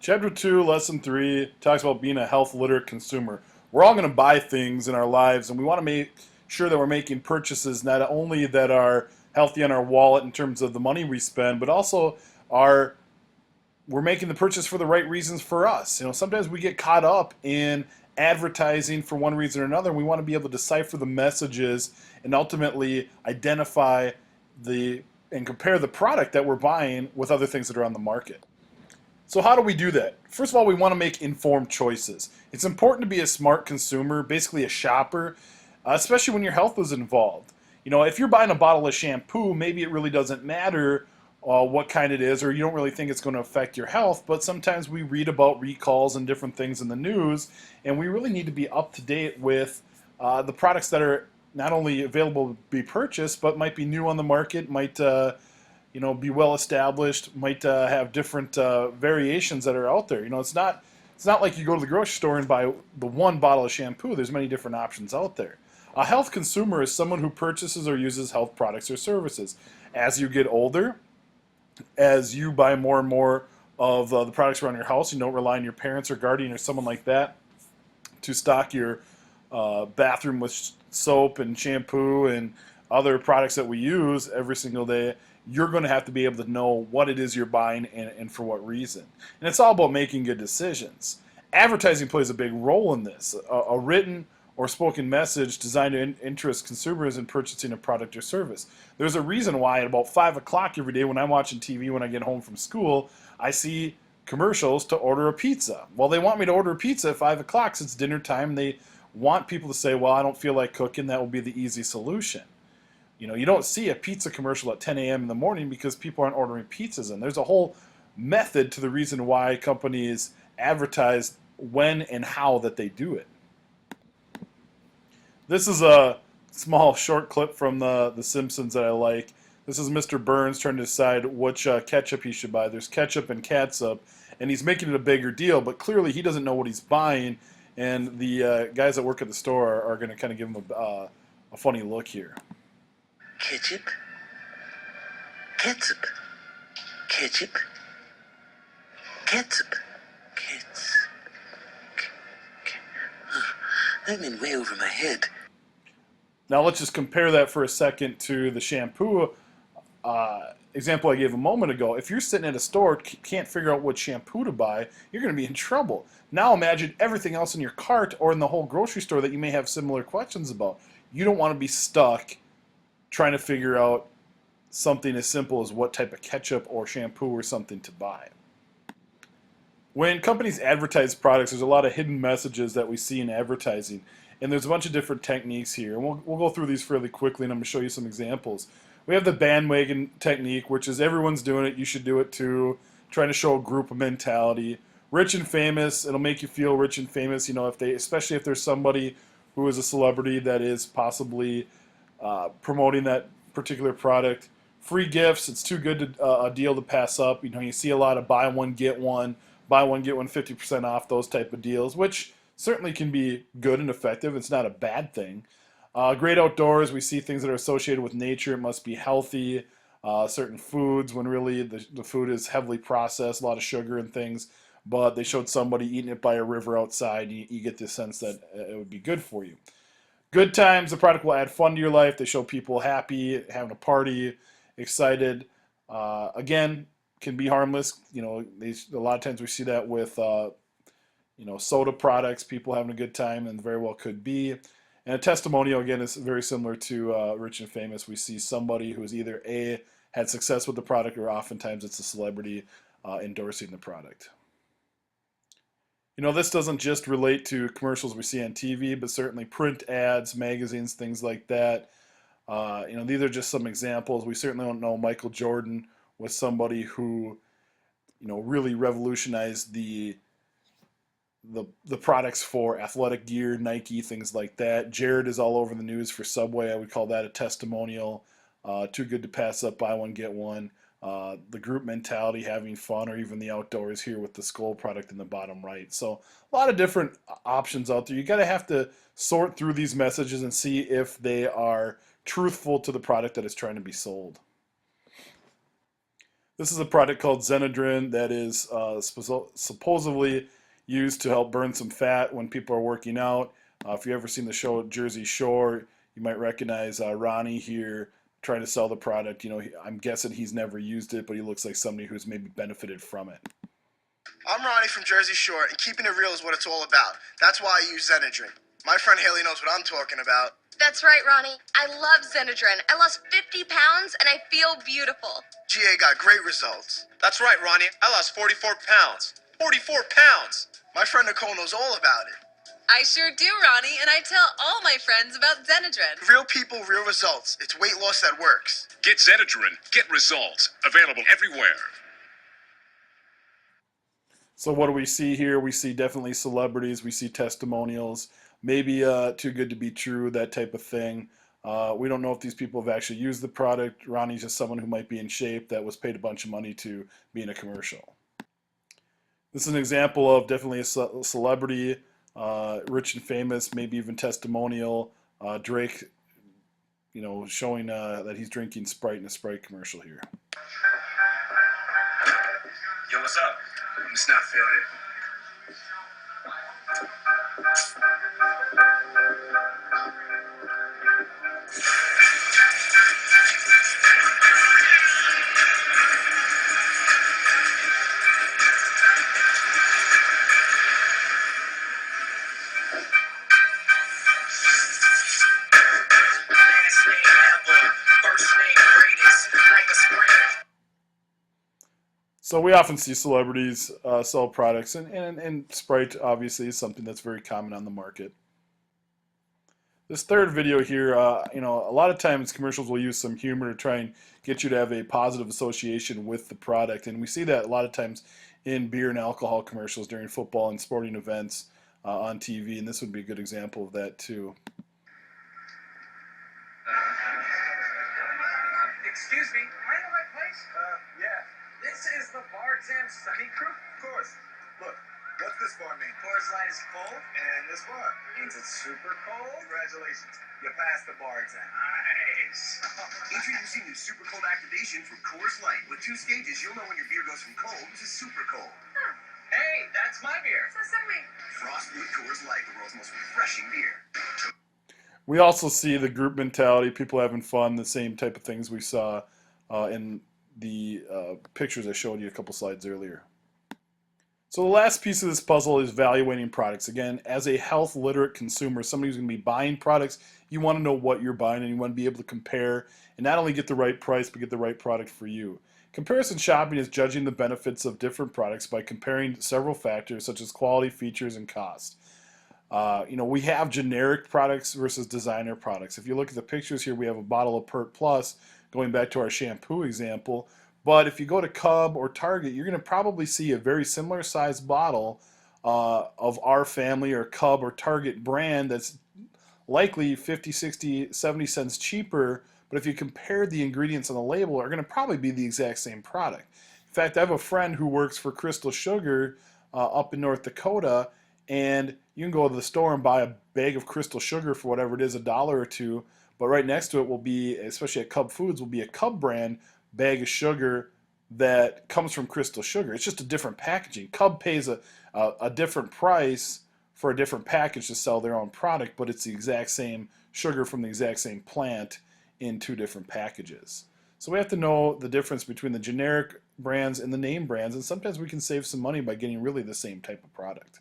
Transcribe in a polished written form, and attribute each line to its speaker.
Speaker 1: Chapter 2, Lesson 3 talks about being a health literate consumer. We're all going to buy things in our lives, and we want to make sure that we're making purchases not only that are healthy on our wallet in terms of the money we spend, but also are we're making the purchase for the right reasons for us. Sometimes we get caught up in advertising for one reason or another, and we want to be able to decipher the messages and ultimately identify the and compare the product that we're buying with other things that are on the market. So how do we do that? First of all, we want to make informed choices. It's important to be a smart consumer, basically a shopper, especially when your health is involved. If you're buying a bottle of shampoo, maybe it really doesn't matter what kind it is, or you don't really think it's going to affect your health, but sometimes we read about recalls and different things in the news, and we really need to be up to date with the products that are not only available to be purchased, but might be new on the market, might be well established, might have different variations that are out there. It's not like you go to the grocery store and buy the one bottle of shampoo. There's many different options out there. A health consumer is someone who purchases or uses health products or services. As you get older, as you buy more and more of the products around your house, you don't rely on your parents or guardian or someone like that to stock your bathroom with soap and shampoo and other products that we use every single day. You're going to have to be able to know what it is you're buying and for what reason. And it's all about making good decisions. Advertising plays a big role in this. A written or spoken message designed to interest consumers in purchasing a product or service. There's a reason why at about 5 o'clock every day when I'm watching TV when I get home from school, I see commercials to order a pizza. Well, they want me to order a pizza at 5 o'clock since dinner time. They want people to say, well, I don't feel like cooking. That will be the easy solution. You don't see a pizza commercial at 10 a.m. in the morning because people aren't ordering pizzas. And there's a whole method to the reason why companies advertise when and how that they do it. This is a small short clip from the Simpsons that I like. This is Mr. Burns trying to decide which ketchup he should buy. There's ketchup and catsup, and he's making it a bigger deal, but clearly he doesn't know what he's buying, and the guys that work at the store are going to kind of give him a funny look here.
Speaker 2: Ketchup, ketchup, ketchup, ketchup, ketchup. I'm in way over my head.
Speaker 1: Now let's just compare that for a second to the shampoo example I gave a moment ago. If you're sitting at a store, can't figure out what shampoo to buy, you're going to be in trouble. Now imagine everything else in your cart or in the whole grocery store that you may have similar questions about. You don't want to be stuck trying to figure out something as simple as what type of ketchup or shampoo or something to buy. When companies advertise products, there's a lot of hidden messages that we see in advertising. And there's a bunch of different techniques here. And we'll go through these fairly quickly, and I'm going to show you some examples. We have the bandwagon technique, which is everyone's doing it, you should do it too, trying to show a group mentality. Rich and famous, it'll make you feel rich and famous, especially if there's somebody who is a celebrity that is possibly promoting that particular product. Free gifts, it's too good a deal to pass up. You see a lot of buy one, get one 50% off, those type of deals, which certainly can be good and effective. It's not a bad thing. Great outdoors, we see things that are associated with nature. It must be healthy. Certain foods, when really the food is heavily processed, a lot of sugar and things, but they showed somebody eating it by a river outside, you get the sense that it would be good for you. Good times, the product will add fun to your life. They show people happy, having a party, excited. Again, can be harmless. A lot of times we see that with soda products, people having a good time, and very well could be. And a testimonial, again, is very similar to Rich and Famous. We see somebody who is either A, had success with the product, or oftentimes it's a celebrity endorsing the product. This doesn't just relate to commercials we see on TV, but certainly print ads, magazines, things like that. These are just some examples. We certainly don't know Michael Jordan was somebody who, really revolutionized the products for athletic gear, Nike, things like that. Jared is all over the news for Subway. I would call that a testimonial. Too good to pass up, buy one, get one. The group mentality, having fun, or even the outdoors here with the Skoal product in the bottom right. So a lot of different options out there. You got to have to sort through these messages and see if they are truthful to the product that is trying to be sold. This is a product called Zenadrin that is supposedly used to help burn some fat when people are working out. If you've ever seen the show Jersey Shore, you might recognize Ronnie here trying to sell the product. You know, I'm guessing he's never used it, but he looks like somebody who's maybe benefited from it.
Speaker 3: I'm Ronnie from Jersey Shore, and keeping it real is what it's all about. That's why I use Zenadrin. My friend Haley knows what I'm talking about.
Speaker 4: That's right, Ronnie. I love Zenadrin. I lost 50 pounds and I feel beautiful.
Speaker 3: GA got great results.
Speaker 5: That's right, Ronnie. I lost 44 pounds. 44 pounds!
Speaker 3: My friend Nicole knows all about it.
Speaker 6: I sure do, Ronnie, and I tell all my friends about Zenadrin.
Speaker 3: Real people, real results. It's weight loss that works.
Speaker 7: Get Zenadrin. Get results. Available everywhere.
Speaker 1: So what do we see here? We see definitely celebrities. We see testimonials. Maybe too good to be true, that type of thing. We don't know if these people have actually used the product. Ronnie's just someone who might be in shape that was paid a bunch of money to be in a commercial. This is an example of definitely a celebrity, rich and famous, maybe even testimonial. Drake, you know, showing that he's drinking Sprite in a Sprite commercial here.
Speaker 5: Yo, what's up? I'm just not feeling it. Last name ever, first name greatest, like a spring.
Speaker 1: So we often see celebrities sell products, and Sprite obviously is something that's very common on the market. This third video here, you know, a lot of times commercials will use some humor to try and get you to have a positive association with the product, and we see that a lot of times in beer and alcohol commercials during football and sporting events on TV, and this would be a good example of that too.
Speaker 5: Excuse me, am I in the right place? Yeah. This is the Bar Exam Study Group? Of course. Look, what's this bar mean? Coors Light is cold, and this bar means it's super cold. Congratulations, you passed the bar exam. Nice.
Speaker 8: Introducing new super cold activation from Coors Light. With 2 stages, you'll know when your beer goes from cold to super cold.
Speaker 5: Hey, that's my beer.
Speaker 6: So send me.
Speaker 8: Frostbrewed Coors Light, the world's most refreshing beer.
Speaker 1: We also see the group mentality, people having fun, the same type of things we saw in the pictures I showed you a couple slides earlier. So the last piece of this puzzle is evaluating products. Again, as a health literate consumer, somebody who's going to be buying products, you want to know what you're buying and you want to be able to compare and not only get the right price, but get the right product for you. Comparison shopping is judging the benefits of different products by comparing several factors such as quality, features, and cost. You know, we have generic products versus designer products. If you look at the pictures here, we have a bottle of Pert Plus, going back to our shampoo example. But if you go to Cub or Target, you're going to probably see a very similar sized bottle of our family or Cub or Target brand that's likely 50, 60, 70 cents cheaper. But if you compare the ingredients on the label, are going to probably be the exact same product. In fact, I have a friend who works for Crystal Sugar up in North Dakota, and you can go to the store and buy a bag of Crystal Sugar for whatever it is, $1 or $2. But right next to it will be, especially at Cub Foods, will be a Cub brand bag of sugar that comes from Crystal Sugar. It's just a different packaging. Cub pays a different price for a different package to sell their own product, but it's the exact same sugar from the exact same plant in 2 different packages. So we have to know the difference between the generic brands and the name brands, and sometimes we can save some money by getting really the same type of product.